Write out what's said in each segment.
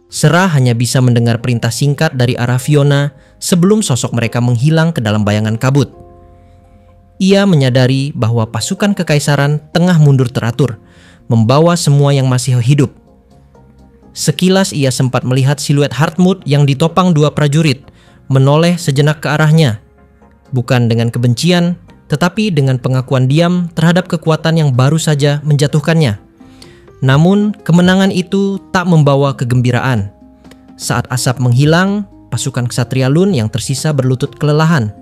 Sera hanya bisa mendengar perintah singkat dari arah Fiona sebelum sosok mereka menghilang ke dalam bayangan kabut. Ia menyadari bahwa pasukan kekaisaran tengah mundur teratur, membawa semua yang masih hidup. Sekilas ia sempat melihat siluet Hartmut yang ditopang dua prajurit, menoleh sejenak ke arahnya. Bukan dengan kebencian, tetapi dengan pengakuan diam terhadap kekuatan yang baru saja menjatuhkannya. Namun, kemenangan itu tak membawa kegembiraan. Saat asap menghilang, pasukan Ksatria Lun yang tersisa berlutut kelelahan.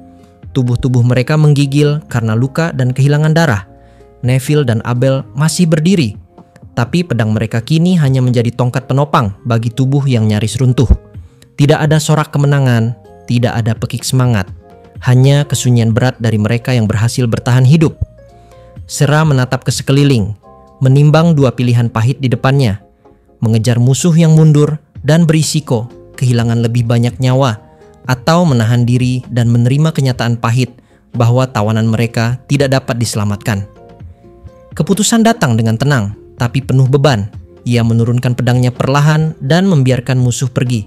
Tubuh-tubuh mereka menggigil karena luka dan kehilangan darah. Neville dan Abel masih berdiri, tapi pedang mereka kini hanya menjadi tongkat penopang bagi tubuh yang nyaris runtuh. Tidak ada sorak kemenangan, tidak ada pekik semangat. Hanya kesunyian berat dari mereka yang berhasil bertahan hidup. Sera menatap ke sekeliling, menimbang dua pilihan pahit di depannya. Mengejar musuh yang mundur dan berisiko kehilangan lebih banyak nyawa, atau menahan diri dan menerima kenyataan pahit bahwa tawanan mereka tidak dapat diselamatkan. Keputusan datang dengan tenang, tapi penuh beban. Ia menurunkan pedangnya perlahan dan membiarkan musuh pergi.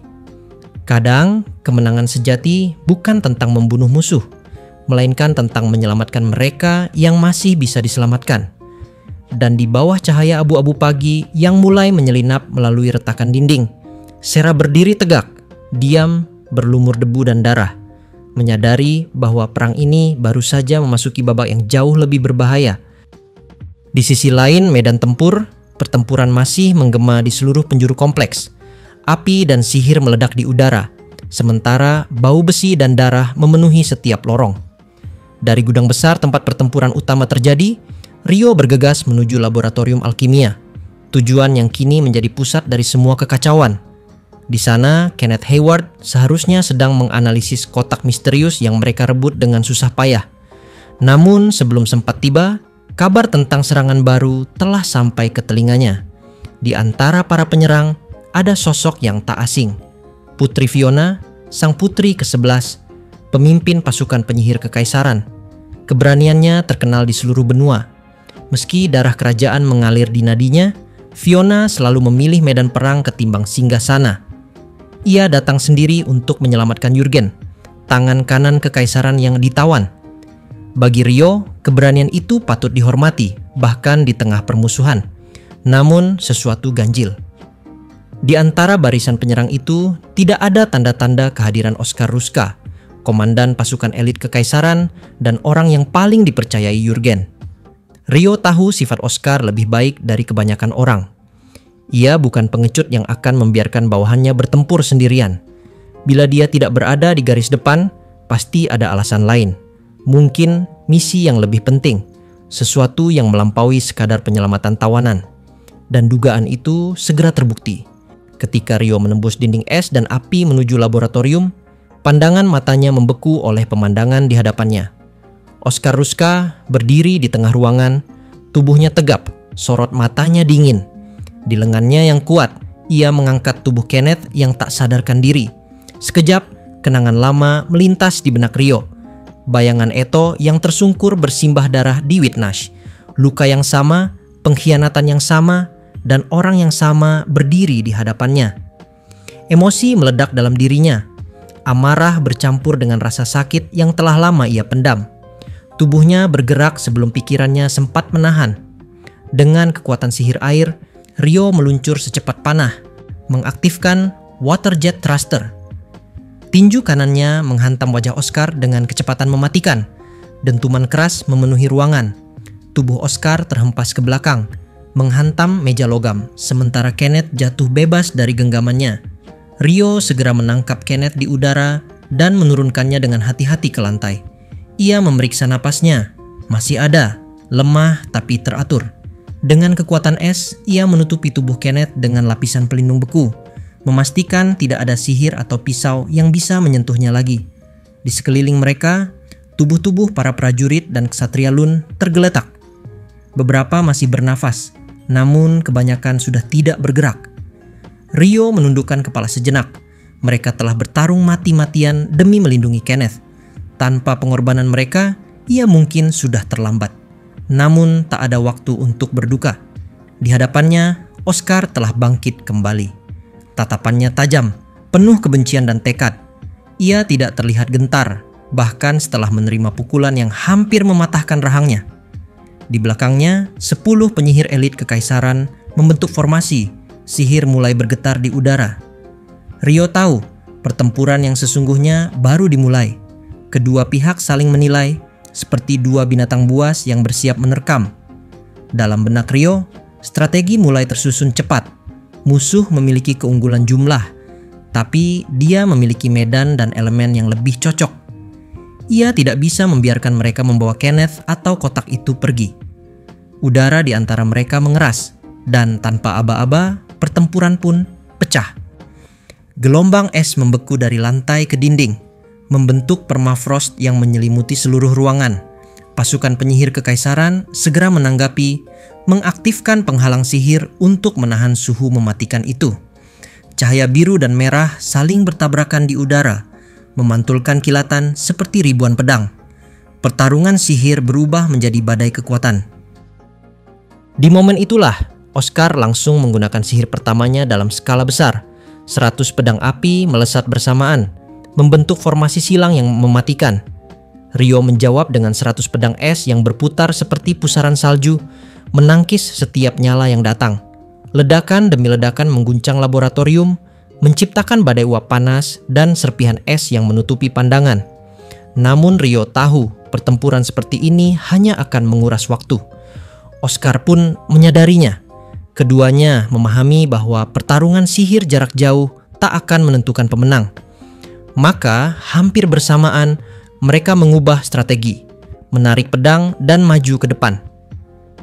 Kadang, kemenangan sejati bukan tentang membunuh musuh, melainkan tentang menyelamatkan mereka yang masih bisa diselamatkan. Dan di bawah cahaya abu-abu pagi yang mulai menyelinap melalui retakan dinding, Sera berdiri tegak, diam, berlumur debu dan darah, menyadari bahwa perang ini baru saja memasuki babak yang jauh lebih berbahaya. Di sisi lain medan tempur, pertempuran masih menggema di seluruh penjuru kompleks. Api dan sihir meledak di udara, sementara bau besi dan darah memenuhi setiap lorong. Dari gudang besar tempat pertempuran utama terjadi, Rio bergegas menuju laboratorium alkimia, tujuan yang kini menjadi pusat dari semua kekacauan. Di sana, Kenneth Hayward seharusnya sedang menganalisis kotak misterius yang mereka rebut dengan susah payah. Namun sebelum sempat tiba, kabar tentang serangan baru telah sampai ke telinganya. Di antara para penyerang, ada sosok yang tak asing. Putri Fiona, sang putri ke-11, pemimpin pasukan penyihir kekaisaran. Keberaniannya terkenal di seluruh benua. Meski darah kerajaan mengalir di nadinya, Fiona selalu memilih medan perang ketimbang singgasana. Ia datang sendiri untuk menyelamatkan Jurgen, tangan kanan kekaisaran yang ditawan. Bagi Rio, keberanian itu patut dihormati, bahkan di tengah permusuhan. Namun, sesuatu ganjil. Di antara barisan penyerang itu, tidak ada tanda-tanda kehadiran Oskar Ruska, komandan pasukan elit kekaisaran dan orang yang paling dipercayai Jurgen. Rio tahu sifat Oskar lebih baik dari kebanyakan orang. Ia bukan pengecut yang akan membiarkan bawahannya bertempur sendirian. Bila dia tidak berada di garis depan, pasti ada alasan lain. Mungkin misi yang lebih penting, sesuatu yang melampaui sekadar penyelamatan tawanan. Dan dugaan itu segera terbukti. Ketika Rio menembus dinding es dan api menuju laboratorium, pandangan matanya membeku oleh pemandangan di hadapannya. Oskar Ruska berdiri di tengah ruangan, tubuhnya tegap, sorot matanya dingin. Di lengannya yang kuat, ia mengangkat tubuh Kenneth yang tak sadarkan diri. Sekejap, kenangan lama melintas di benak Rio. Bayangan Eto yang tersungkur bersimbah darah di Whitnash. Luka yang sama, pengkhianatan yang sama, dan orang yang sama berdiri di hadapannya. Emosi meledak dalam dirinya. Amarah bercampur dengan rasa sakit yang telah lama ia pendam. Tubuhnya bergerak sebelum pikirannya sempat menahan. Dengan kekuatan sihir air, Rio meluncur secepat panah, mengaktifkan Water Jet Thruster. Tinju kanannya menghantam wajah Oskar dengan kecepatan mematikan. Dentuman keras memenuhi ruangan. Tubuh Oskar terhempas ke belakang, menghantam meja logam, sementara Kenneth jatuh bebas dari genggamannya. Rio segera menangkap Kenneth di udara dan menurunkannya dengan hati-hati ke lantai. Ia memeriksa napasnya, masih ada, lemah tapi teratur. Dengan kekuatan es, ia menutupi tubuh Kenneth dengan lapisan pelindung beku, memastikan tidak ada sihir atau pisau yang bisa menyentuhnya lagi. Di sekeliling mereka, tubuh-tubuh para prajurit dan ksatria Lun tergeletak. Beberapa masih bernafas, namun kebanyakan sudah tidak bergerak. Rio menundukkan kepala sejenak. Mereka telah bertarung mati-matian demi melindungi Kenneth. Tanpa pengorbanan mereka, ia mungkin sudah terlambat. Namun tak ada waktu untuk berduka. Di hadapannya, Oskar telah bangkit kembali. Tatapannya tajam, penuh kebencian dan tekad. Ia tidak terlihat gentar, bahkan setelah menerima pukulan yang hampir mematahkan rahangnya. Di belakangnya, 10 penyihir elit kekaisaran membentuk formasi. Sihir mulai bergetar di udara. Rio tahu pertempuran yang sesungguhnya baru dimulai. Kedua pihak saling menilai seperti dua binatang buas yang bersiap menerkam. Dalam benak Rio, strategi mulai tersusun cepat. Musuh memiliki keunggulan jumlah, tapi dia memiliki medan dan elemen yang lebih cocok. Ia tidak bisa membiarkan mereka membawa Kenneth atau kotak itu pergi. Udara di antara mereka mengeras, dan tanpa aba-aba, pertempuran pun pecah. Gelombang es membeku dari lantai ke dinding, membentuk permafrost yang menyelimuti seluruh ruangan. Pasukan penyihir kekaisaran segera menanggapi, mengaktifkan penghalang sihir untuk menahan suhu mematikan itu. Cahaya biru dan merah saling bertabrakan di udara, memantulkan kilatan seperti ribuan pedang. Pertarungan sihir berubah menjadi badai kekuatan. Di momen itulah, Oscar langsung menggunakan sihir pertamanya dalam skala besar. 100 pedang api melesat bersamaan, membentuk formasi silang yang mematikan. Rio menjawab dengan 100 pedang es yang berputar seperti pusaran salju, menangkis setiap nyala yang datang. Ledakan demi ledakan mengguncang laboratorium, menciptakan badai uap panas dan serpihan es yang menutupi pandangan. Namun Rio tahu pertempuran seperti ini hanya akan menguras waktu. Oscar pun menyadarinya. Keduanya memahami bahwa pertarungan sihir jarak jauh tak akan menentukan pemenang. Maka hampir bersamaan mereka mengubah strategi, menarik pedang dan maju ke depan.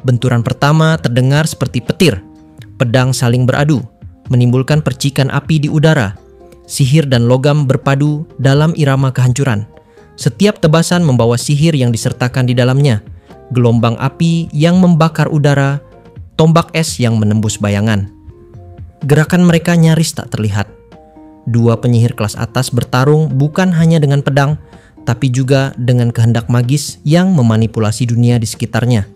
Benturan pertama terdengar seperti petir. Pedang saling beradu, menimbulkan percikan api di udara. Sihir dan logam berpadu dalam irama kehancuran. Setiap tebasan membawa sihir yang disertakan di dalamnya. Gelombang api yang membakar udara, tombak es yang menembus bayangan. Gerakan mereka nyaris tak terlihat. Dua penyihir kelas atas bertarung bukan hanya dengan pedang, tapi juga dengan kehendak magis yang memanipulasi dunia di sekitarnya.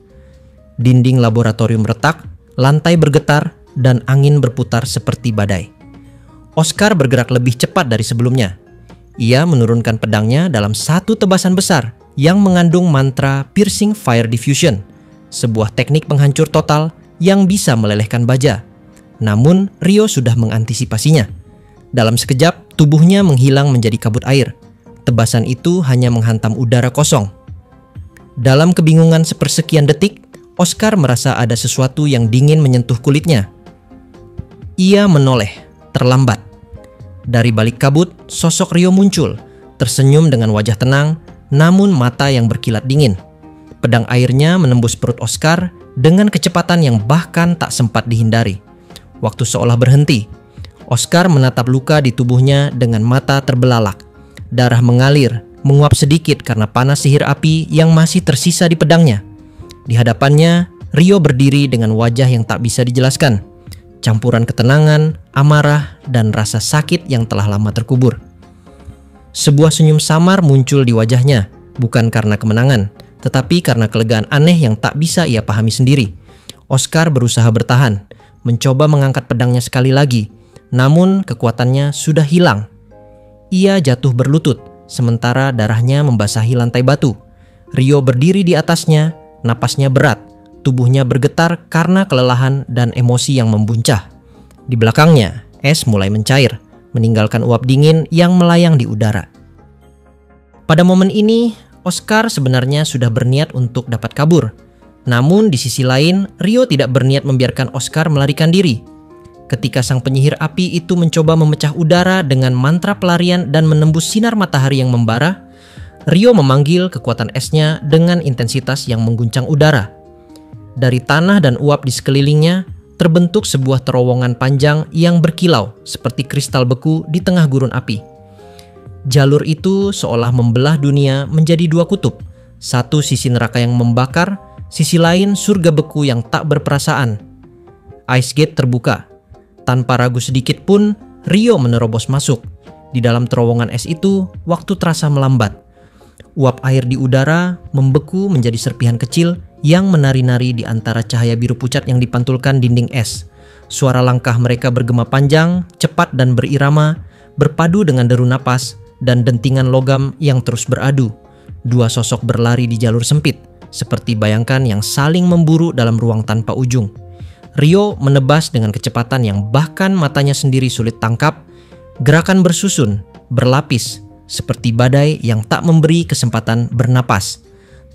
Dinding laboratorium retak, lantai bergetar, dan angin berputar seperti badai. Oscar bergerak lebih cepat dari sebelumnya. Ia menurunkan pedangnya dalam satu tebasan besar yang mengandung mantra Piercing Fire Diffusion, sebuah teknik penghancur total yang bisa melelehkan baja. Namun Rio sudah mengantisipasinya. Dalam sekejap, tubuhnya menghilang menjadi kabut air. Tebasan itu hanya menghantam udara kosong. Dalam kebingungan sepersekian detik, Oscar merasa ada sesuatu yang dingin menyentuh kulitnya. Ia menoleh, terlambat. Dari balik kabut, sosok Rio muncul, tersenyum dengan wajah tenang, namun mata yang berkilat dingin. Pedang airnya menembus perut Oscar dengan kecepatan yang bahkan tak sempat dihindari. Waktu seolah berhenti. Oscar menatap luka di tubuhnya dengan mata terbelalak. Darah mengalir, menguap sedikit karena panas sihir api yang masih tersisa di pedangnya. Di hadapannya, Rio berdiri dengan wajah yang tak bisa dijelaskan. Campuran ketenangan, amarah, dan rasa sakit yang telah lama terkubur. Sebuah senyum samar muncul di wajahnya, bukan karena kemenangan, tetapi karena kelegaan aneh yang tak bisa ia pahami sendiri. Oscar berusaha bertahan, mencoba mengangkat pedangnya sekali lagi, namun kekuatannya sudah hilang. Ia jatuh berlutut, sementara darahnya membasahi lantai batu. Rio berdiri di atasnya, napasnya berat, tubuhnya bergetar karena kelelahan dan emosi yang membuncah. Di belakangnya, es mulai mencair, meninggalkan uap dingin yang melayang di udara. Pada momen ini, Oscar sebenarnya sudah berniat untuk dapat kabur. Namun di sisi lain, Rio tidak berniat membiarkan Oscar melarikan diri. Ketika sang penyihir api itu mencoba memecah udara dengan mantra pelarian dan menembus sinar matahari yang membara, Rio memanggil kekuatan esnya dengan intensitas yang mengguncang udara. Dari tanah dan uap di sekelilingnya, terbentuk sebuah terowongan panjang yang berkilau seperti kristal beku di tengah gurun api. Jalur itu seolah membelah dunia menjadi dua kutub. Satu sisi neraka yang membakar, sisi lain surga beku yang tak berperasaan. Ice Gate terbuka. Tanpa ragu sedikit pun, Rio menerobos masuk. Di dalam terowongan es itu, waktu terasa melambat. Uap air di udara membeku menjadi serpihan kecil yang menari-nari di antara cahaya biru pucat yang dipantulkan dinding es. Suara langkah mereka bergema panjang, cepat dan berirama, berpadu dengan deru napas dan dentingan logam yang terus beradu. Dua sosok berlari di jalur sempit, seperti bayangkan yang saling memburu dalam ruang tanpa ujung. Rio menebas dengan kecepatan yang bahkan matanya sendiri sulit tangkap. Gerakan bersusun, berlapis, seperti badai yang tak memberi kesempatan bernapas.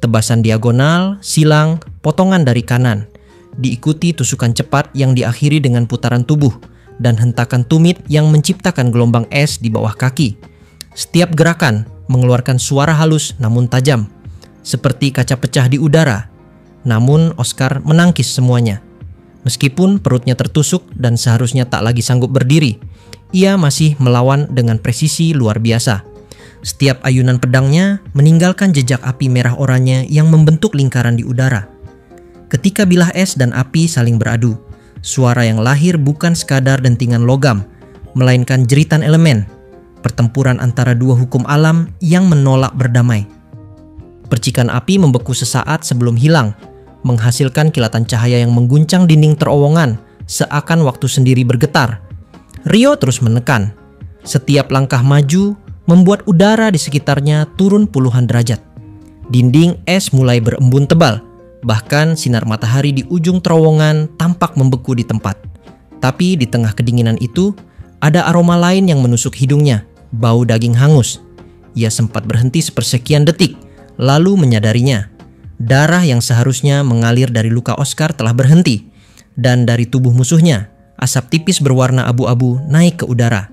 Tebasan diagonal, silang, potongan dari kanan, diikuti tusukan cepat yang diakhiri dengan putaran tubuh dan hentakan tumit yang menciptakan gelombang es di bawah kaki. Setiap gerakan mengeluarkan suara halus namun tajam, seperti kaca pecah di udara. Namun Oscar menangkis semuanya. Meskipun perutnya tertusuk dan seharusnya tak lagi sanggup berdiri, ia masih melawan dengan presisi luar biasa. Setiap ayunan pedangnya meninggalkan jejak api merah oranye yang membentuk lingkaran di udara. Ketika bilah es dan api saling beradu, suara yang lahir bukan sekadar dentingan logam, melainkan jeritan elemen, pertempuran antara dua hukum alam yang menolak berdamai. Percikan api membeku sesaat sebelum hilang, menghasilkan kilatan cahaya yang mengguncang dinding terowongan, seakan waktu sendiri bergetar. Rio terus menekan. Setiap langkah maju membuat udara di sekitarnya turun puluhan derajat. Dinding es mulai berembun tebal. Bahkan sinar matahari di ujung terowongan tampak membeku di tempat. Tapi di tengah kedinginan itu, ada aroma lain yang menusuk hidungnya, bau daging hangus. Ia sempat berhenti sepersekian detik, lalu menyadarinya. Darah yang seharusnya mengalir dari luka Oscar telah berhenti. Dan dari tubuh musuhnya, asap tipis berwarna abu-abu naik ke udara.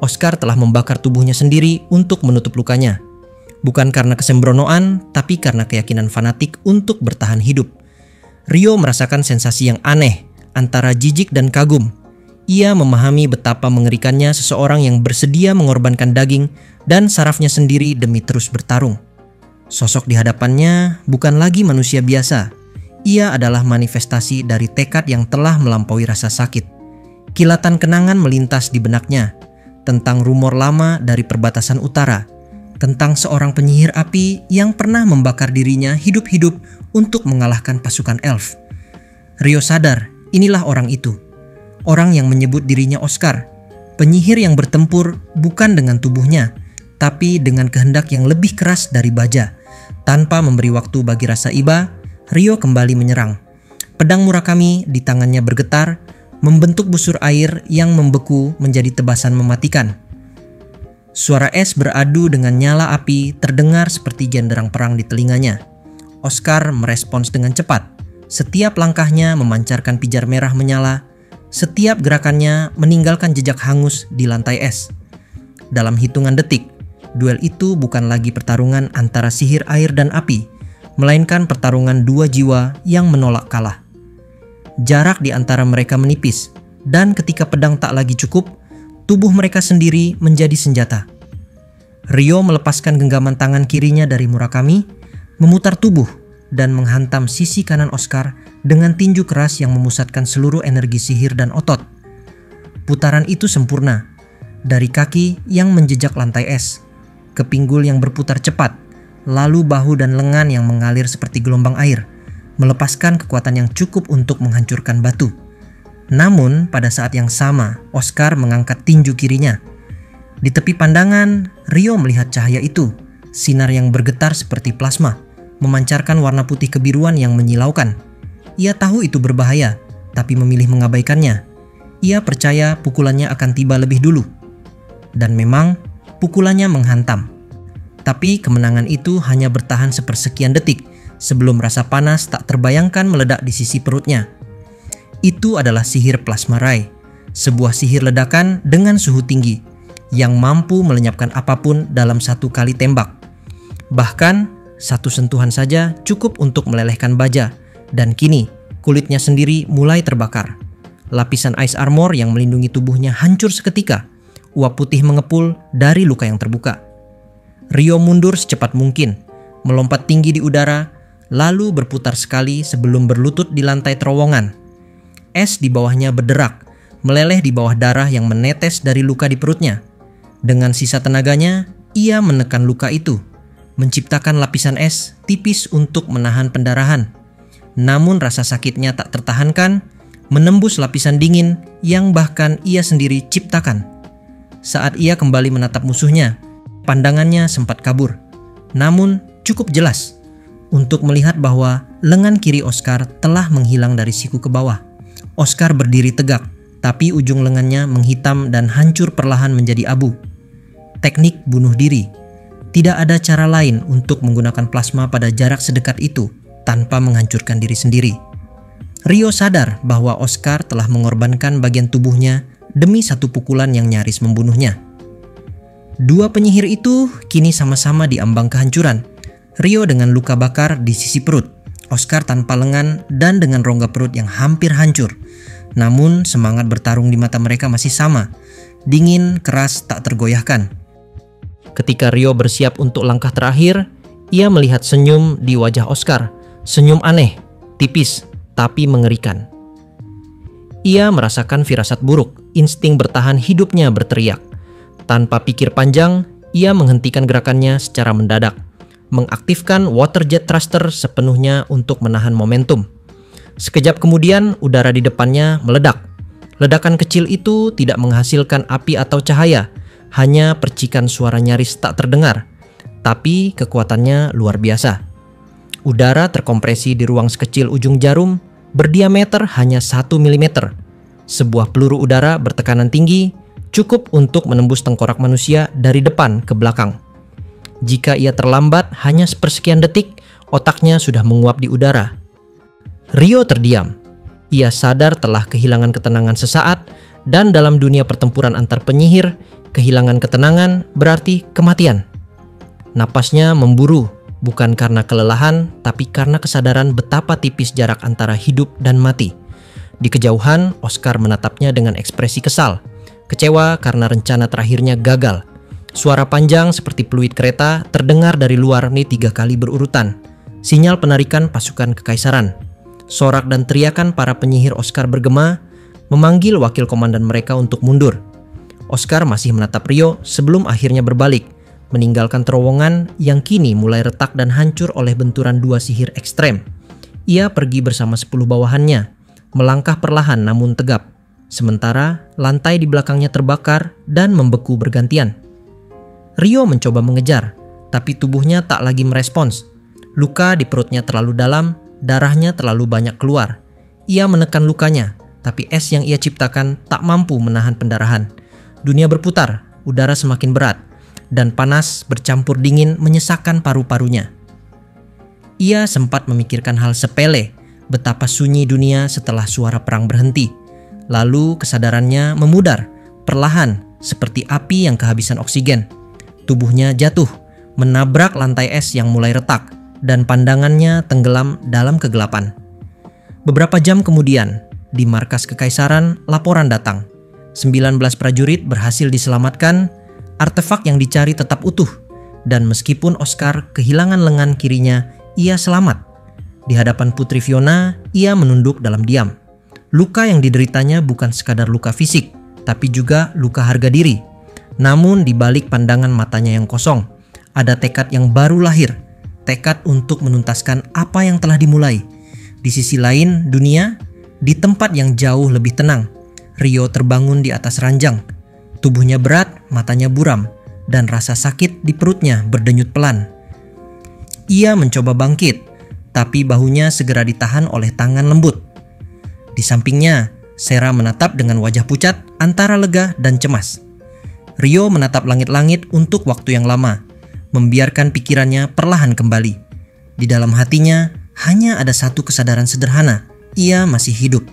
Oscar telah membakar tubuhnya sendiri untuk menutup lukanya. Bukan karena kesembronoan, tapi karena keyakinan fanatik untuk bertahan hidup. Rio merasakan sensasi yang aneh antara jijik dan kagum. Ia memahami betapa mengerikannya seseorang yang bersedia mengorbankan daging dan sarafnya sendiri demi terus bertarung. Sosok di hadapannya bukan lagi manusia biasa. Ia adalah manifestasi dari tekad yang telah melampaui rasa sakit. Kilatan kenangan melintas di benaknya tentang rumor lama dari perbatasan utara, tentang seorang penyihir api yang pernah membakar dirinya hidup-hidup untuk mengalahkan pasukan elf. Rio sadar inilah orang itu. Orang yang menyebut dirinya Oscar. Penyihir yang bertempur bukan dengan tubuhnya, tapi dengan kehendak yang lebih keras dari baja. Tanpa memberi waktu bagi rasa iba, Rio kembali menyerang. Pedang Murakami di tangannya bergetar, membentuk busur air yang membeku menjadi tebasan mematikan. Suara es beradu dengan nyala api terdengar seperti genderang perang di telinganya. Oscar merespons dengan cepat. Setiap langkahnya memancarkan pijar merah menyala. Setiap gerakannya meninggalkan jejak hangus di lantai es. Dalam hitungan detik, duel itu bukan lagi pertarungan antara sihir air dan api, melainkan pertarungan dua jiwa yang menolak kalah. Jarak di antara mereka menipis, dan ketika pedang tak lagi cukup, tubuh mereka sendiri menjadi senjata. Rio melepaskan genggaman tangan kirinya dari Murakami, memutar tubuh, dan menghantam sisi kanan Oscar dengan tinju keras yang memusatkan seluruh energi sihir dan otot. Putaran itu sempurna, dari kaki yang menjejak lantai es, ke pinggul yang berputar cepat, lalu bahu dan lengan yang mengalir seperti gelombang air, melepaskan kekuatan yang cukup untuk menghancurkan batu. Namun pada saat yang sama, Oscar mengangkat tinju kirinya. Di tepi pandangan, Rio melihat cahaya itu, sinar yang bergetar seperti plasma, memancarkan warna putih kebiruan yang menyilaukan. Ia tahu itu berbahaya, tapi memilih mengabaikannya. Ia percaya pukulannya akan tiba lebih dulu. Dan memang, pukulannya menghantam. Tapi kemenangan itu hanya bertahan sepersekian detik, sebelum rasa panas tak terbayangkan meledak di sisi perutnya. Itu adalah sihir plasma ray, sebuah sihir ledakan dengan suhu tinggi yang mampu melenyapkan apapun dalam satu kali tembak. Bahkan satu sentuhan saja cukup untuk melelehkan baja, dan kini kulitnya sendiri mulai terbakar. Lapisan ice armor yang melindungi tubuhnya hancur seketika. Uap putih mengepul dari luka yang terbuka. Rio mundur secepat mungkin, melompat tinggi di udara, lalu berputar sekali sebelum berlutut di lantai terowongan. Es di bawahnya berderak, meleleh di bawah darah yang menetes dari luka di perutnya. Dengan sisa tenaganya, ia menekan luka itu, menciptakan lapisan es tipis untuk menahan pendarahan. Namun rasa sakitnya tak tertahankan, menembus lapisan dingin yang bahkan ia sendiri ciptakan. Saat ia kembali menatap musuhnya, pandangannya sempat kabur, namun cukup jelas untuk melihat bahwa lengan kiri Oscar telah menghilang dari siku ke bawah. Oscar berdiri tegak, tapi ujung lengannya menghitam dan hancur perlahan menjadi abu. Teknik bunuh diri. Tidak ada cara lain untuk menggunakan plasma pada jarak sedekat itu tanpa menghancurkan diri sendiri. Rio sadar bahwa Oscar telah mengorbankan bagian tubuhnya demi satu pukulan yang nyaris membunuhnya. Dua penyihir itu kini sama-sama diambang kehancuran. Rio dengan luka bakar di sisi perut, Oscar tanpa lengan dan dengan rongga perut yang hampir hancur. Namun semangat bertarung di mata mereka masih sama, dingin, keras, tak tergoyahkan. Ketika Rio bersiap untuk langkah terakhir, ia melihat senyum di wajah Oscar. Senyum aneh, tipis, tapi mengerikan. Ia merasakan firasat buruk, insting bertahan hidupnya berteriak. Tanpa pikir panjang, ia menghentikan gerakannya secara mendadak, mengaktifkan water jet thruster sepenuhnya untuk menahan momentum. Sekejap kemudian, udara di depannya meledak. Ledakan kecil itu tidak menghasilkan api atau cahaya, hanya percikan suara nyaris tak terdengar, tapi kekuatannya luar biasa. Udara terkompresi di ruang sekecil ujung jarum, berdiameter hanya 1 mm. Sebuah peluru udara bertekanan tinggi cukup untuk menembus tengkorak manusia dari depan ke belakang. Jika ia terlambat hanya sepersekian detik, otaknya sudah menguap di udara. Rio terdiam. Ia sadar telah kehilangan ketenangan sesaat, dan dalam dunia pertempuran antar penyihir, kehilangan ketenangan berarti kematian. Napasnya memburu, bukan karena kelelahan, tapi karena kesadaran betapa tipis jarak antara hidup dan mati. Di kejauhan, Oscar menatapnya dengan ekspresi kesal, kecewa karena rencana terakhirnya gagal. Suara panjang seperti peluit kereta terdengar dari luar 3 kali berurutan, sinyal penarikan pasukan kekaisaran. Sorak dan teriakan para penyihir Oscar bergema, memanggil wakil komandan mereka untuk mundur. Oscar masih menatap Rio sebelum akhirnya berbalik, meninggalkan terowongan yang kini mulai retak dan hancur oleh benturan dua sihir ekstrem. Ia pergi bersama 10 bawahannya, melangkah perlahan namun tegap, sementara lantai di belakangnya terbakar dan membeku bergantian. Rio mencoba mengejar, tapi tubuhnya tak lagi merespons. Luka di perutnya terlalu dalam, darahnya terlalu banyak keluar. Ia menekan lukanya, tapi es yang ia ciptakan tak mampu menahan pendarahan. Dunia berputar, udara semakin berat, dan panas bercampur dingin menyesakkan paru-parunya. Ia sempat memikirkan hal sepele, betapa sunyi dunia setelah suara perang berhenti. Lalu kesadarannya memudar, perlahan, seperti api yang kehabisan oksigen. Tubuhnya jatuh, menabrak lantai es yang mulai retak, dan pandangannya tenggelam dalam kegelapan. Beberapa jam kemudian, di markas kekaisaran, laporan datang. 19 prajurit berhasil diselamatkan, artefak yang dicari tetap utuh, dan meskipun Oscar kehilangan lengan kirinya, ia selamat. Di hadapan Putri Fiona, ia menunduk dalam diam. Luka yang dideritanya bukan sekadar luka fisik, tapi juga luka harga diri. Namun di balik pandangan matanya yang kosong, ada tekad yang baru lahir, tekad untuk menuntaskan apa yang telah dimulai. Di sisi lain dunia, di tempat yang jauh lebih tenang, Rio terbangun di atas ranjang. Tubuhnya berat, matanya buram, dan rasa sakit di perutnya berdenyut pelan. Ia mencoba bangkit, tapi bahunya segera ditahan oleh tangan lembut. Di sampingnya, Sera menatap dengan wajah pucat antara lega dan cemas. Rio menatap langit-langit untuk waktu yang lama, membiarkan pikirannya perlahan kembali. Di dalam hatinya hanya ada satu kesadaran sederhana, ia masih hidup.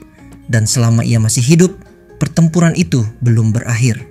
Dan selama ia masih hidup, pertempuran itu belum berakhir.